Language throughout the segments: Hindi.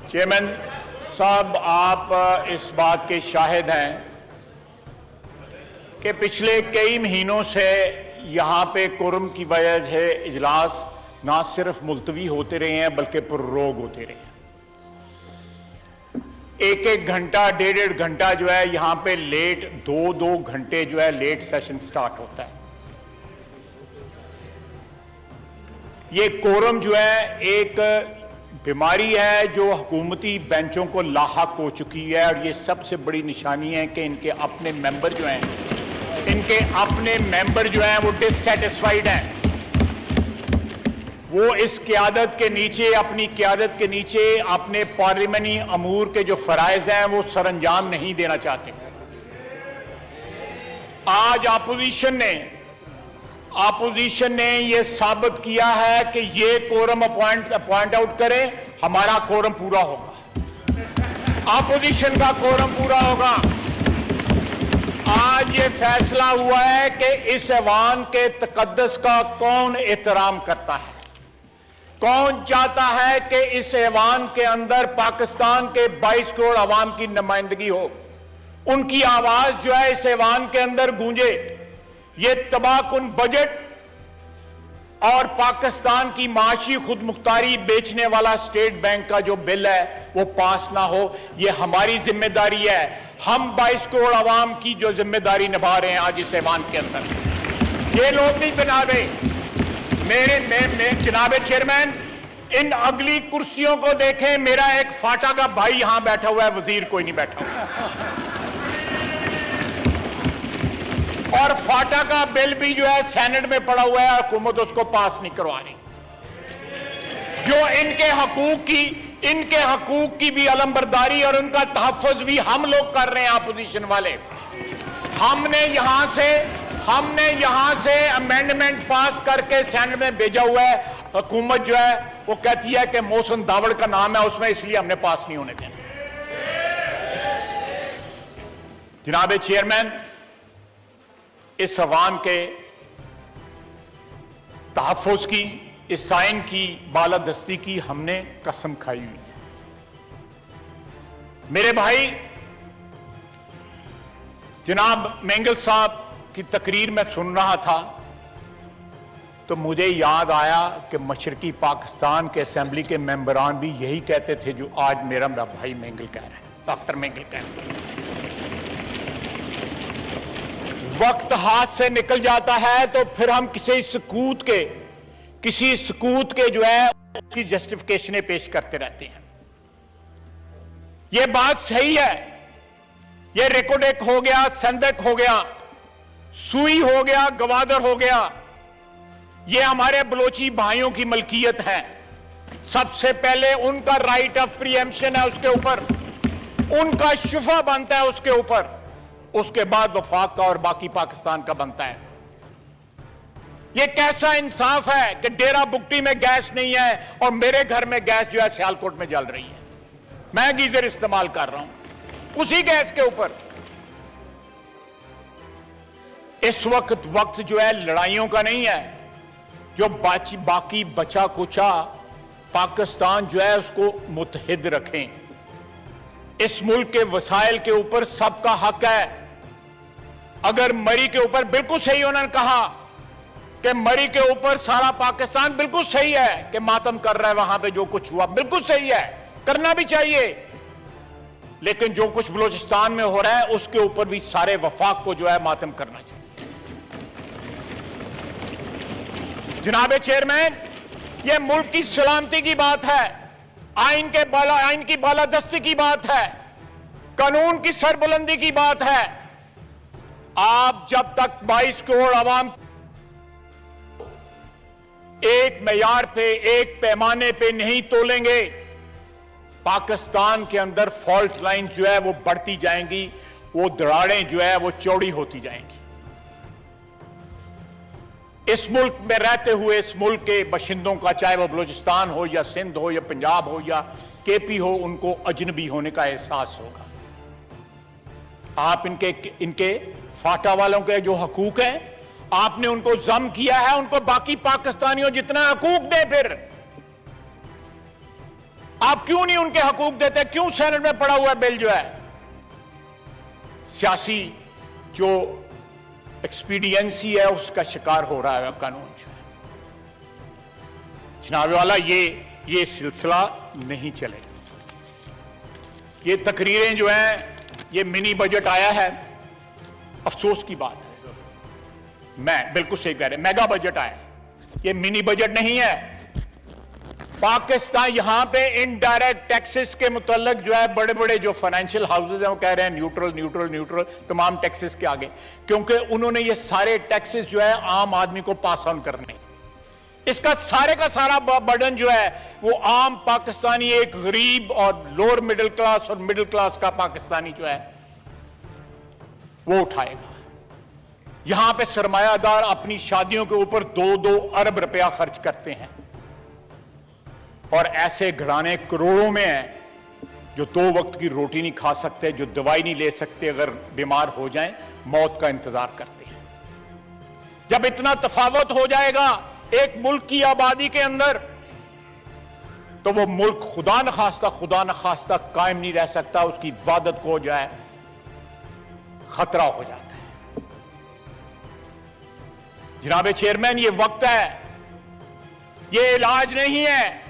चेयरमैन साहब, आप इस बात के शाहिद हैं कि पिछले कई महीनों से यहाँ पे कोरम की वजह से इजलास ना सिर्फ मुलतवी होते रहे हैं बल्कि पुररोग होते रहे हैं। एक एक घंटा, डेढ़ डेढ़ घंटा जो है यहाँ पे लेट, दो दो घंटे जो है लेट सेशन स्टार्ट होता है। ये कोरम जो है एक बीमारी है जो हुकूमती बेंचों को लाहक हो चुकी है, और ये सबसे बड़ी निशानी है कि इनके अपने मेंबर जो हैं वो डिससेटिस्फाइड हैं। वो इस क़यादत के नीचे, अपनी क़यादत के नीचे अपने पार्लियामानी अमूर के जो फ़राइज़ हैं वो सरअंजाम नहीं देना चाहते। आज अपोजिशन ने ये साबित किया है कि ये कोरम अपॉइंट आउट करें, हमारा कोरम पूरा होगा, अपोजिशन का कोरम पूरा होगा। आज ये फैसला हुआ है कि इस ऐवान के तकद्दुस का कौन एहतराम करता है, कौन चाहता है कि इस ऐवान के अंदर पाकिस्तान के 22 करोड़ अवाम की नुमाइंदगी हो, उनकी आवाज जो है इस ऐवान के अंदर गूंजे। ये तबाहकुन बजट और पाकिस्तान की माशी खुद मुख्तारी बेचने वाला स्टेट बैंक का जो बिल है वो पास ना हो, ये हमारी जिम्मेदारी है। हम 22 करोड़ अवाम की जो जिम्मेदारी निभा रहे हैं आज इस ऐवान के अंदर, ये लोग नहीं बनावे। जनाबे चेयरमैन, इन अगली कुर्सियों को देखें, मेरा एक फाटा का भाई यहां बैठा हुआ है, वजीर कोई नहीं बैठा हुआ, और फाटा का बिल भी जो है सेनेट में पड़ा हुआ है, हुकूमत उसको पास नहीं करवा रही। जो इनके हकूक की भी अलमबरदारी और उनका तहफ़्फ़ुज़ भी हम लोग कर रहे हैं, अपोजिशन वाले। हमने यहां से अमेंडमेंट पास करके सेनेट में भेजा हुआ है। हुकूमत जो है वो कहती है कि मोहसिन दावड़ का नाम है उसमें, इसलिए हमने पास नहीं होने देना। जनाबे चेयरमैन, इस अवाम के तहफ़्फ़ुज़ की, इस साइन की बालादस्ती की हमने कसम खाई हुई है। मेरे भाई जनाब मेंगल साहब की तकरीर में सुन रहा था तो मुझे याद आया कि मशरकी पाकिस्तान के असेंबली के मेंबरान भी यही कहते थे जो आज मेरा भाई मेंगल कह रहा है, डॉक्टर मेंगल कह रहे हैं। वक्त हाथ से निकल जाता है तो फिर हम किसी सकूत के जो है उसकी जस्टिफिकेशनें पेश करते रहते हैं। यह बात सही है, यह रिकोडेक हो गया, संदक हो गया, सुई हो गया, गवादर हो गया, यह हमारे बलोची भाइयों की मलकियत है। सबसे पहले उनका राइट ऑफ प्रीएम्पशन है, उसके ऊपर उनका शुफा बनता है, उसके ऊपर उसके बाद वफाक का और बाकी पाकिस्तान का बनता है। यह कैसा इंसाफ है कि डेरा बुगटी में गैस नहीं है और मेरे घर में गैस जो है सियालकोट में जल रही है, मैं गीजर इस्तेमाल कर रहा हूं उसी गैस के ऊपर। इस वक्त जो है लड़ाइयों का नहीं है, जो बाकी बचा कुचा पाकिस्तान जो है उसको मुत्तहिद रखें। इस मुल्क के वसाइल के ऊपर सबका हक है। अगर मरी के ऊपर, बिल्कुल सही उन्होंने कहा कि मरी के ऊपर सारा पाकिस्तान बिल्कुल सही है कि मातम कर रहा है, वहां पे जो कुछ हुआ बिल्कुल सही है, करना भी चाहिए। लेकिन जो कुछ बलूचिस्तान में हो रहा है उसके ऊपर भी सारे वफाक को जो है मातम करना चाहिए। जनाबे चेयरमैन, यह मुल्क की सलामती की बात है, आइन की बालादस्ती की बात है, कानून की सरबुलंदी की बात है। आप जब तक 22 करोड़ अवाम एक मेयार पे, एक पैमाने पे नहीं तोलेंगे, पाकिस्तान के अंदर फॉल्ट लाइन जो है वो बढ़ती जाएंगी, वो दरारें जो है वो चौड़ी होती जाएंगी। इस मुल्क में रहते हुए इस मुल्क के बाशिंदों का, चाहे वो बलूचिस्तान हो या सिंध हो या पंजाब हो या केपी हो, उनको अजनबी होने का एहसास होगा। आप इनके फाटा वालों के जो हकूक हैं आपने उनको जम किया है, उनको बाकी पाकिस्तानियों जितना हकूक दे। फिर आप क्यों नहीं उनके हकूक देते? क्यों सेनेट में पड़ा हुआ बिल जो है सियासी जो एक्सपीडियंसी है उसका शिकार हो रहा है कानून जो है? जनाब वाला, ये सिलसिला नहीं चलेगा। ये तकरीरें जो हैं, ये मिनी बजट आया है, अफसोस की बात है। मैं बिल्कुल सही कह रहे, मेगा बजट आया, ये मिनी बजट नहीं है। पाकिस्तान यहां पे इनडायरेक्ट टैक्सेस के मुतल्लिक जो है बड़े बड़े जो फाइनेंशियल हाउसेज हैं वो कह रहे हैं न्यूट्रल न्यूट्रल न्यूट्रल तमाम टैक्सेस के आगे, क्योंकि उन्होंने ये सारे टैक्सेस जो है आम आदमी को पास ऑन करने। इसका सारे का सारा बर्डन जो है वो आम पाकिस्तानी, एक गरीब और लोअर मिडिल क्लास और मिडिल क्लास का पाकिस्तानी जो है वो उठाएगा। यहां पे सरमायादार अपनी शादियों के ऊपर 2-2 अरब रुपया खर्च करते हैं और ऐसे घराने करोड़ों में हैं जो 2 वक्त की रोटी नहीं खा सकते, जो दवाई नहीं ले सकते, अगर बीमार हो जाएं मौत का इंतजार करते हैं। जब इतना तफावत हो जाएगा एक मुल्क की आबादी के अंदर, तो वो मुल्क खुदा न खास्ता कायम नहीं रह सकता, उसकी इबादत को जो है खतरा हो जाता है। जनाबे चेयरमैन, ये वक्त है, ये इलाज नहीं है।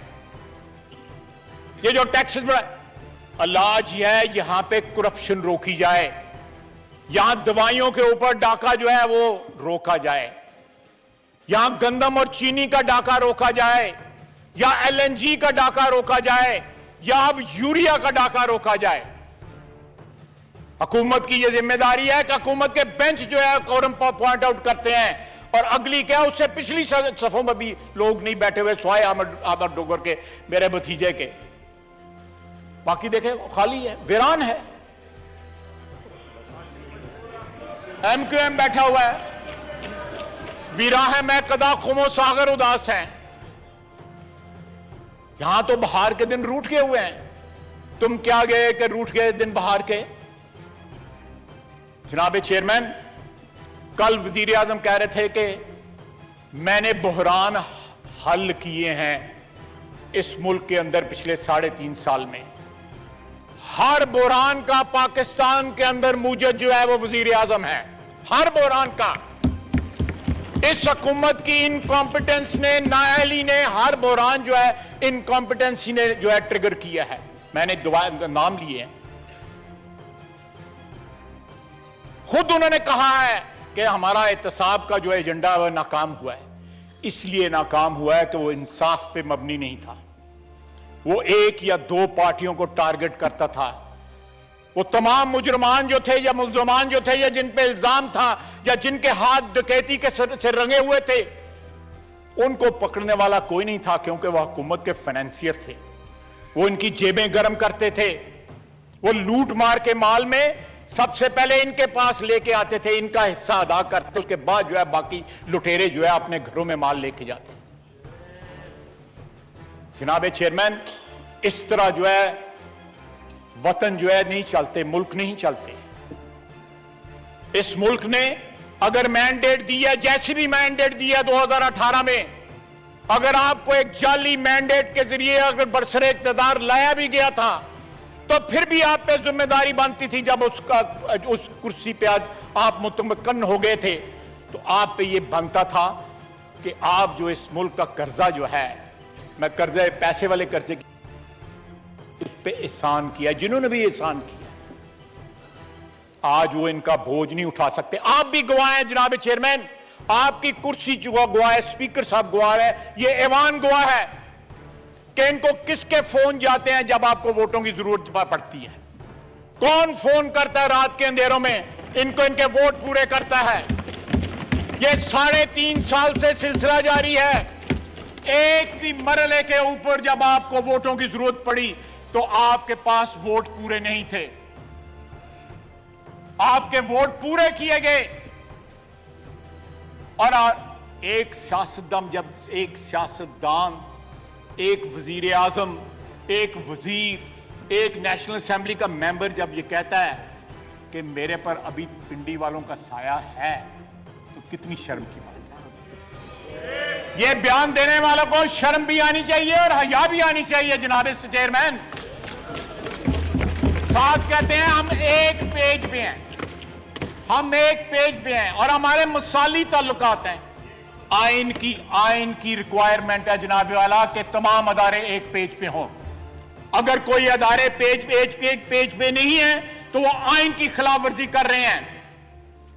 ये जो टैक्सेस बढ़ा, इलाज है यहां पे करप्शन रोकी जाए, यहां दवाइयों के ऊपर डाका जो है वो रोका जाए, यहां गंदम और चीनी का डाका रोका जाए, या एलएनजी का डाका रोका जाए, या अब यूरिया का डाका रोका जाए। हुकूमत की यह जिम्मेदारी है कि हुकूमत के बेंच जो है कोरम पॉइंट आउट करते हैं, और अगली क्या, उससे पिछली सफों में भी लोग नहीं बैठे हुए स्वाय अहमद डोगर के, मेरे भतीजे के। बाकी देखे खाली है, वीरान है। एमक्यूएम बैठा हुआ है, वीरा है, मैं कदा खुमो सागर उदास है। यहां तो बहार के दिन रूठ गए हुए हैं, तुम क्या गए कि रूठ गए दिन बहार के। जनाबे चेयरमैन, कल वजीर आजम कह रहे थे कि मैंने बहरान हल किए हैं इस मुल्क के अंदर पिछले 3.5 साल में। हर बहरान का पाकिस्तान के अंदर मूजद जो है वो वजीर आजम है, हर बहरान का। इस हुकूमत की इनकॉम्पिटेंस ने, नाअहली ने, हर बहरान जो है इनकॉम्पिटेंसी ने जो है ट्रिगर किया है। मैंने नाम लिए हैं, खुद उन्होंने कहा है कि हमारा एहतसाब का जो एजेंडा है वह नाकाम हुआ है। इसलिए नाकाम हुआ है कि वो इंसाफ पे मबनी नहीं था, वो 1 या 2 पार्टियों को टारगेट करता था। वो तमाम मुजरमान जो थे या मुल्जमान जो थे या जिन पे इल्जाम था या जिनके हाथ डकैती के से रंगे हुए थे, उनको पकड़ने वाला कोई नहीं था, क्योंकि वह हुकूमत के फाइनेंसियर थे। वो इनकी जेबें गर्म करते थे, वो लूट मार के माल में सबसे पहले इनके पास लेके आते थे, इनका हिस्सा अदा करते, उसके बाद जो है बाकी लुटेरे जो है अपने घरों में माल लेके जाते। जनाबे चेयरमैन, इस तरह जो है वतन जो है नहीं चलते, मुल्क नहीं चलते। इस मुल्क ने अगर मैंडेट दिया, जैसे भी मैंडेट दिया 2018 में, अगर आपको एक जाली मैंडेट के जरिए अगर बरसरे इक़्तिदार लाया भी गया था, तो फिर भी आप पे जिम्मेदारी बनती थी। जब उस कुर्सी पे आज आप मुतमक्कन हो गए थे, तो आप पे ये बनता था कि आप जो इस मुल्क का कर्जा जो है, मैं कर्जे पैसे वाले कर्जे की, उस पे एहसान किया, जिन्होंने भी एहसान किया, आज वो इनका बोझ नहीं उठा सकते। आप भी गवाह हैं जनाब चेयरमैन, आपकी कुर्सी जो गवाह है, स्पीकर साहब गवाह है, ये ऐवान गवाह है कि इनको किसके फोन जाते हैं जब आपको वोटों की जरूरत पड़ती है। कौन फोन करता है रात के अंधेरों में, इनको इनके वोट पूरे करता है। ये 3.5 साल से सिलसिला जारी है। एक भी मरहले के ऊपर जब आपको वोटों की जरूरत पड़ी तो आपके पास वोट पूरे नहीं थे, आपके वोट पूरे किए गए। और एक सियासतदान, जब एक सियासतदान, एक वजीर आजम, एक वजीर, एक नेशनल असेंबली का मेंबर जब ये कहता है कि मेरे पर अभी पिंडी वालों का साया है, तो कितनी शर्म की बात है। ये बयान देने वालों को शर्म भी आनी चाहिए और हया भी आनी चाहिए जनाब चेयरमैन। साथ कहते हैं हम एक पेज पे हैं, हम एक पेज पे हैं और हमारे मुसाली ताल्लुकात हैं। आइन की रिक्वायरमेंट है जनाब वाला कि तमाम अदारे एक पेज पे हों। अगर कोई अदारे पेज पे नहीं है तो वो आइन की खिलाफ वर्जी कर रहे हैं।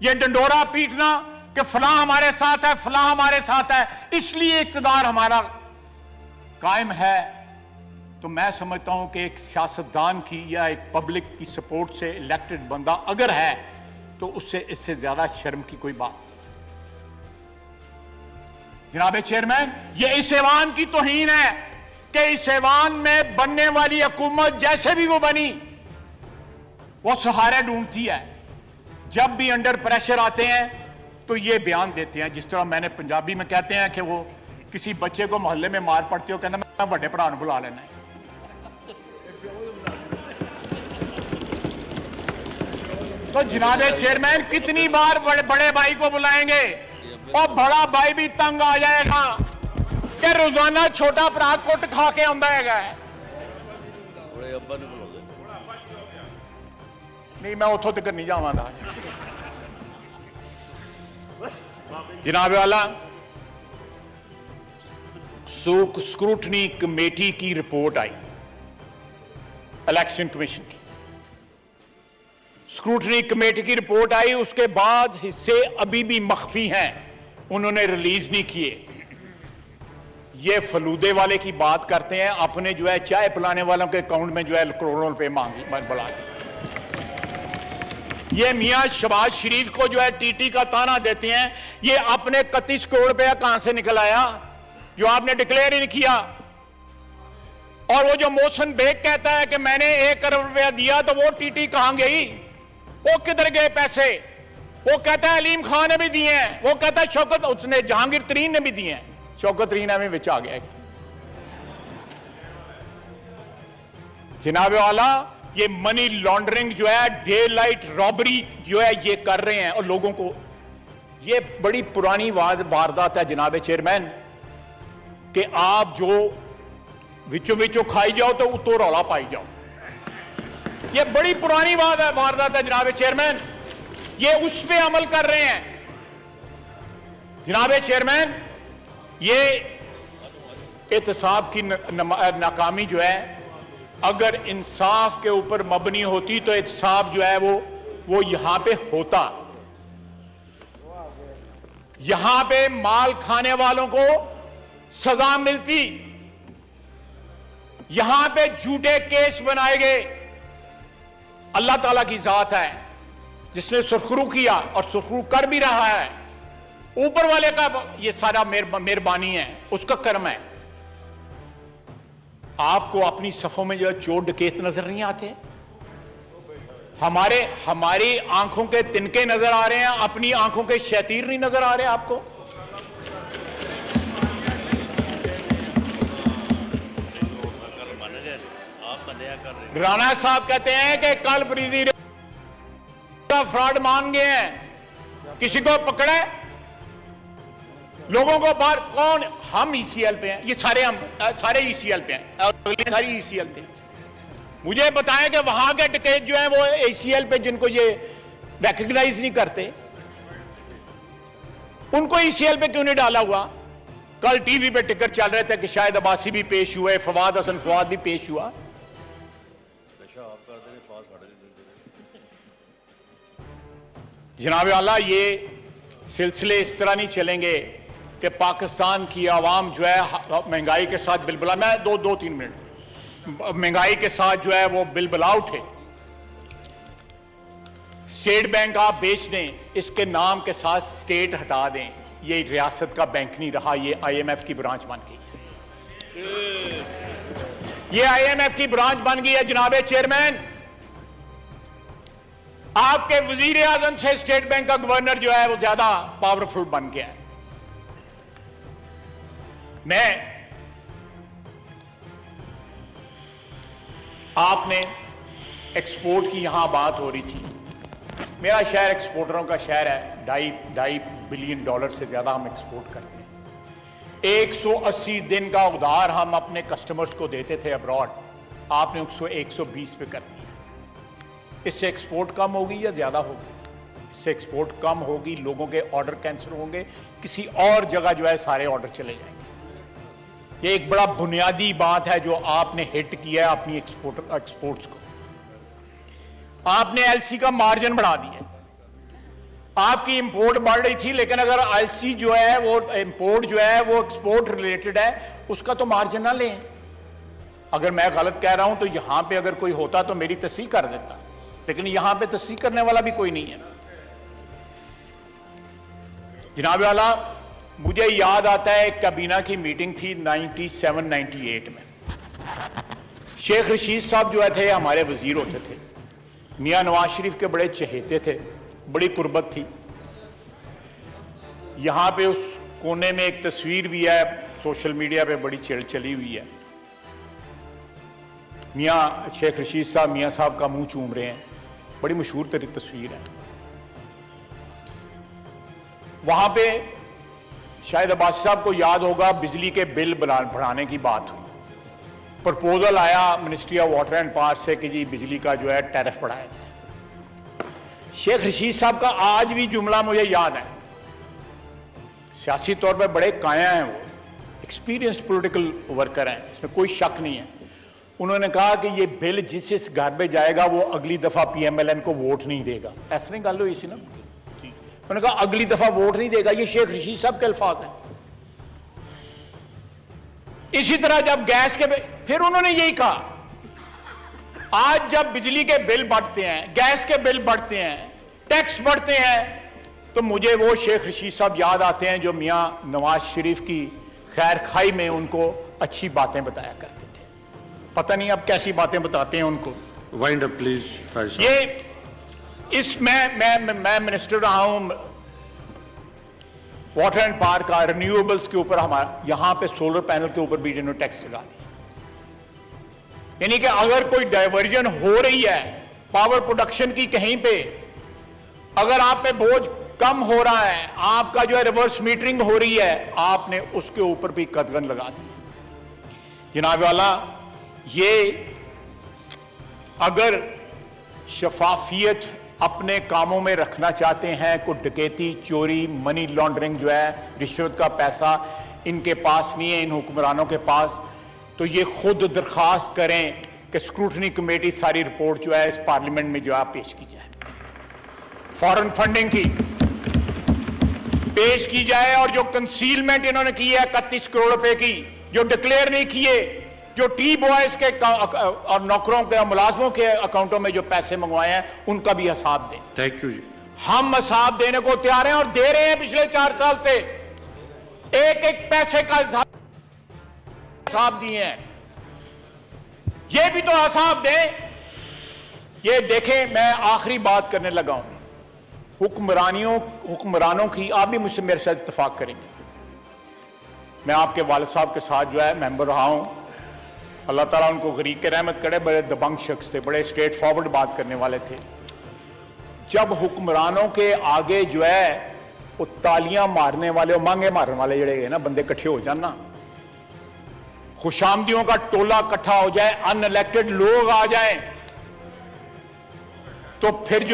ये डंडोरा पीटना कि फलां हमारे साथ है, फलां हमारे साथ है, इसलिए इक्तदार हमारा कायम है। तो मैं समझता हूं कि एक सियासतदान की या एक पब्लिक की सपोर्ट से इलेक्टेड बंदा अगर है तो उससे इससे ज्यादा शर्म की कोई बात नहीं। जनाब चेयरमैन, ये इस ऐवान की तौहीन है कि इस ऐवान में बनने वाली हुकूमत जैसे भी वो बनी वो सहारे ढूंढती है। जब भी अंडर प्रेशर आते हैं तो ये बयान देते हैं, जिस तरह मैंने पंजाबी में कहते हैं कि वो किसी बच्चे को मोहल्ले में मार पड़ती हो, कहना मैं बड़े भरा बुला लेना है। तो जनाब चेयरमैन कितनी बार बड़े भाई को बुलाएंगे और बड़ा भाई भी तंग आ जाएगा कि रोजाना छोटा भरा कुट खा के आंदा है। नहीं, मैं उतों तक नहीं जावांगा। जनाब वाला, स्क्रूटनी कमेटी की रिपोर्ट आई, इलेक्शन कमीशन की स्क्रूटनी कमेटी की रिपोर्ट आई। उसके बाद हिस्से अभी भी मख्फी हैं, उन्होंने रिलीज नहीं किए। ये फलूदे वाले की बात करते हैं, अपने जो है चाय पिलाने वालों के अकाउंट में जो है करोड़ों रुपए बढ़ा दिए। ये मियां शहबाज शरीफ को जो है टीटी का ताना देते हैं, ये अपने 31 करोड़ रुपया कहां से निकल आया जो आपने डिक्लेयर ही नहीं किया। और वो जो मोहसिन बेग कहता है कि मैंने 1 करोड़ रुपया दिया, तो वो टीटी कहां गई, वो किधर गए पैसे? वो कहता है अलीम खान ने भी दिए हैं, वो कहता है शौकत, उसने जहांगीर तरीन ने भी दिए हैं, शौकत तरीन में विच आ गया। जनाब वाला, ये मनी लॉन्ड्रिंग जो है, डे लाइट रॉबरी जो है ये कर रहे हैं और लोगों को, ये बड़ी पुरानी वारदात है जनाब चेयरमैन कि आप जो विचों विचों खाई जाओ तो उतो रौला पाई जाओ। ये बड़ी पुरानी वारदात है जनाब चेयरमैन, ये उस पे अमल कर रहे हैं। जनाब चेयरमैन, ये एहतसाब की नाकामी जो है, अगर इंसाफ के ऊपर मबनी होती तो एहतसाब जो है वो यहां पे होता। यहां पे माल खाने वालों को सजा मिलती, यहां पे झूठे केस बनाए गए। अल्लाह ताला की जात है जिसने सुरखरू किया और सुरखरू कर भी रहा है, ऊपर वाले का ये सारा मेहरबानी है, उसका कर्म है। आपको अपनी सफों में जो चोर डकैत नजर नहीं आते? हमारी आंखों के तिनके नजर आ रहे हैं, अपनी आंखों के शैतीर नहीं नजर आ रहे आपको? राणा साहब कहते हैं कि कल फरीदी फ्रॉड मान गए हैं, किसी को पकड़ा है? लोगों को बाहर कौन? हम ईसीएल पे हैं, ये सारे ईसीएल पे हैं, अगली सारी ईसीएल थे। मुझे बताएं कि वहां के डकैत जो हैं वो ईसीएल पे, जिनको ये रिकॉग्नाइज नहीं करते, उनको ईसीएल पे क्यों नहीं डाला हुआ? कल टीवी पे टिकर चल रहे थे कि शायद अब्बासी भी पेश हुए, फवाद हसन फवाद भी पेश हुआ। जनाब आला, ये सिलसिले इस तरह नहीं चलेंगे कि पाकिस्तान की आवाम जो है महंगाई के साथ बिलबला, मैं दो तीन मिनट, महंगाई के साथ जो है वो बिलबला उठे। स्टेट बैंक आप बेच दें, इसके नाम के साथ स्टेट हटा दें, ये रियासत का बैंक नहीं रहा, ये IMF की ब्रांच बन गई है। ये IMF की ब्रांच बन गई है जनाब चेयरमैन। आपके वजीर आजम से स्टेट बैंक का गवर्नर जो है वो ज्यादा पावरफुल बन गया है। आपने एक्सपोर्ट की यहां बात हो रही थी, मेरा शहर एक्सपोर्टरों का शहर है, $2.5 बिलियन से ज्यादा हम एक्सपोर्ट करते हैं। 180 दिन का उधार हम अपने कस्टमर्स को देते थे अब्रॉड, आपने उसको 120 पे कर दिया। इससे एक्सपोर्ट कम होगी या ज्यादा होगी? इससे एक्सपोर्ट कम होगी, लोगों के ऑर्डर कैंसिल होंगे, किसी और जगह जो है सारे ऑर्डर चले जाएंगे। ये एक बड़ा बुनियादी बात है जो आपने हिट किया है अपनी एक्सपोर्ट्स को। आपने एलसी का मार्जिन बढ़ा दिया। आपकी इंपोर्ट बढ़ रही थी, लेकिन अगर एलसी जो है वो इंपोर्ट जो है वो एक्सपोर्ट रिलेटेड है, उसका तो मार्जिन ना लें। अगर मैं गलत कह रहा हूं तो यहां पे अगर कोई होता तो मेरी तस्दीक कर देता, लेकिन यहां पे तस्दीक करने वाला भी कोई नहीं है। जनाब वाला, मुझे याद आता है एक काबीना की मीटिंग थी 97-98 में। शेख रशीद साहब जो थे हमारे वजीर होते थे, मियां नवाज शरीफ के बड़े चहेते थे, बड़ी कुर्बत थी। यहां पे उस कोने में एक तस्वीर भी है, सोशल मीडिया पे बड़ी चिड़ चली हुई है। मियां शेख रशीद साहब मियां साहब का मुंह चूम रहे हैं, बड़ी मशहूर तस्वीर है। वहां पे शायद अब्बासी साहब को याद होगा, बिजली के बिल बढ़ाने की बात हुई। प्रपोजल आया ministry of water and power से कि जी बिजली का जो है टैरिफ बढ़ाया जाए। शेख रशीद साहब का आज भी जुमला मुझे याद है। सियासी तौर पर बड़े काया हैं, वो एक्सपीरियंस्ड पॉलिटिकल वर्कर हैं, इसमें कोई शक नहीं है। उन्होंने कहा कि ये बिल जिस इस घर में जाएगा वो अगली दफा पीएमएलएन को वोट नहीं देगा। ऐसा नहीं गल हुई सी ना? उन्होंने कहा अगली दफा वोट नहीं देगा। ये शेख रशीद साहब के अल्फाज हैं। इसी तरह जब गैस के फिर उन्होंने यही कहा, आज जब बिजली के बिल बढ़ते हैं, गैस के बिल बढ़ते हैं, टैक्स बढ़ते हैं, तो मुझे वो शेख रशीद साहब याद आते हैं जो मियां नवाज शरीफ की खैर खाई में उनको अच्छी बातें बताया करते थे। पता नहीं अब कैसी बातें बताते हैं उनको। Wind up please. ये मैं मिनिस्टर रहा हूं वाटर एंड पावर का, रिन्यूएबल्स के ऊपर हमारा यहां पे सोलर पैनल के ऊपर भी इन्होंने टैक्स लगा दिया। यानी कि अगर कोई डाइवर्जन हो रही है पावर प्रोडक्शन की कहीं पे, अगर आप पे बोझ कम हो रहा है, आपका जो है रिवर्स मीटरिंग हो रही है, आपने उसके ऊपर भी कदगन लगा दी। जनाब वाला, ये अगर शफाफियत अपने कामों में रखना चाहते हैं, कोई डकैती, चोरी, मनी लॉन्ड्रिंग जो है, रिश्वत का पैसा इनके पास नहीं है, इन हुक्मरानों के पास, तो ये खुद दरखास्त करें कि स्क्रूटनी कमेटी सारी रिपोर्ट जो है इस पार्लियामेंट में जो है पेश की जाए। फॉरेन फंडिंग की पेश की जाए, और जो कंसीलमेंट इन्होंने की है 31 करोड़ रुपए की, जो डिक्लेयर नहीं किए, जो टी बॉयज के और नौकरों के और मुलाजमों के अकाउंटों में जो पैसे मंगवाए हैं, उनका भी हिसाब दें। थैंक यू जी। हम हिसाब देने को तैयार हैं और दे रहे हैं। पिछले 4 साल से एक एक पैसे का हिसाब दिए हैं, ये भी तो हिसाब दें। ये देखें, मैं आखिरी बात करने लगा हूं हुक्मरानों की। आप भी मुझसे मेरे साथ इत्तेफाक करेंगे। मैं आपके वालिद साहब के साथ जो है मेंबर रहा हूं, अल्लाह ताला उनको गरीब के रहमत करे। बड़े दबंग शख्स थे, बड़े स्ट्रेट फॉरवर्ड बात करने वाले थे। जब हुक्मरानों के आगे जो है वो तालियां मारने वाले और मांगे मारने वाले जड़े ना बंदे इकट्ठे हो जाना, खुशामदियों का टोला इकट्ठा हो जाए, अनइलेक्टेड लोग आ जाएं, तो फिर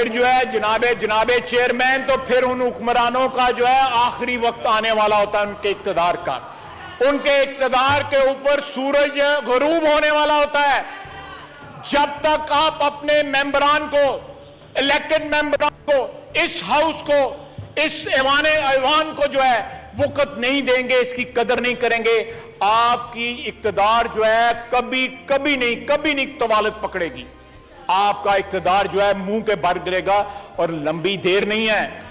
जो है जनाबे चेयरमैन, तो फिर उन हुक्मरानों का जो है आखिरी वक्त आने वाला होता है उनके इक्तदार का। उनके इक्तदार के ऊपर सूरज गरूब होने वाला होता है। जब तक आप अपने मेंबरान को, इलेक्टेड मेंबरान को, इस हाउस को, इस ऐवान को जो है वक़्त नहीं देंगे, इसकी कदर नहीं करेंगे, आपकी इक्तदार जो है कभी नहीं तवालत पकड़ेगी। आपका इक्तदार जो है मुंह के भर गिरेगा और लंबी देर नहीं है,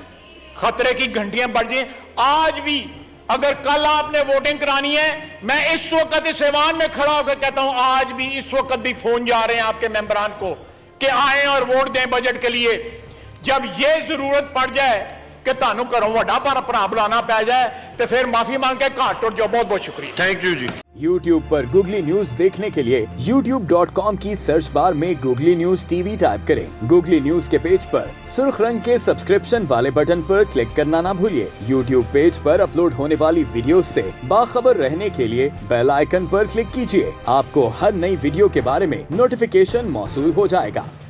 खतरे की घंटियां बढ़ जाए। आज भी अगर कल आपने वोटिंग करानी है, मैं इस वक्त इस ऐवान में खड़ा होकर कहता हूं, आज भी इस वक्त भी फोन जा रहे हैं आपके मेंबरान को कि आए और वोट दें बजट के लिए। जब यह जरूरत पड़ जाए कि तानू घरों वड्डा भरा बुलाना पै जाए, तो फिर माफी मांग के घाट टुट जाओ। बहुत बहुत शुक्रिया। थैंक यू जी। YouTube पर Google न्यूज देखने के लिए youtube.com की सर्च बार में Google न्यूज टीवी टाइप करें। Google न्यूज के पेज पर सुर्ख रंग के सब्सक्रिप्शन वाले बटन पर क्लिक करना ना भूलिए। YouTube पेज पर अपलोड होने वाली वीडियो से बाखबर रहने के लिए बेल आइकन पर क्लिक कीजिए। आपको हर नई वीडियो के बारे में नोटिफिकेशन मौसूल हो जाएगा।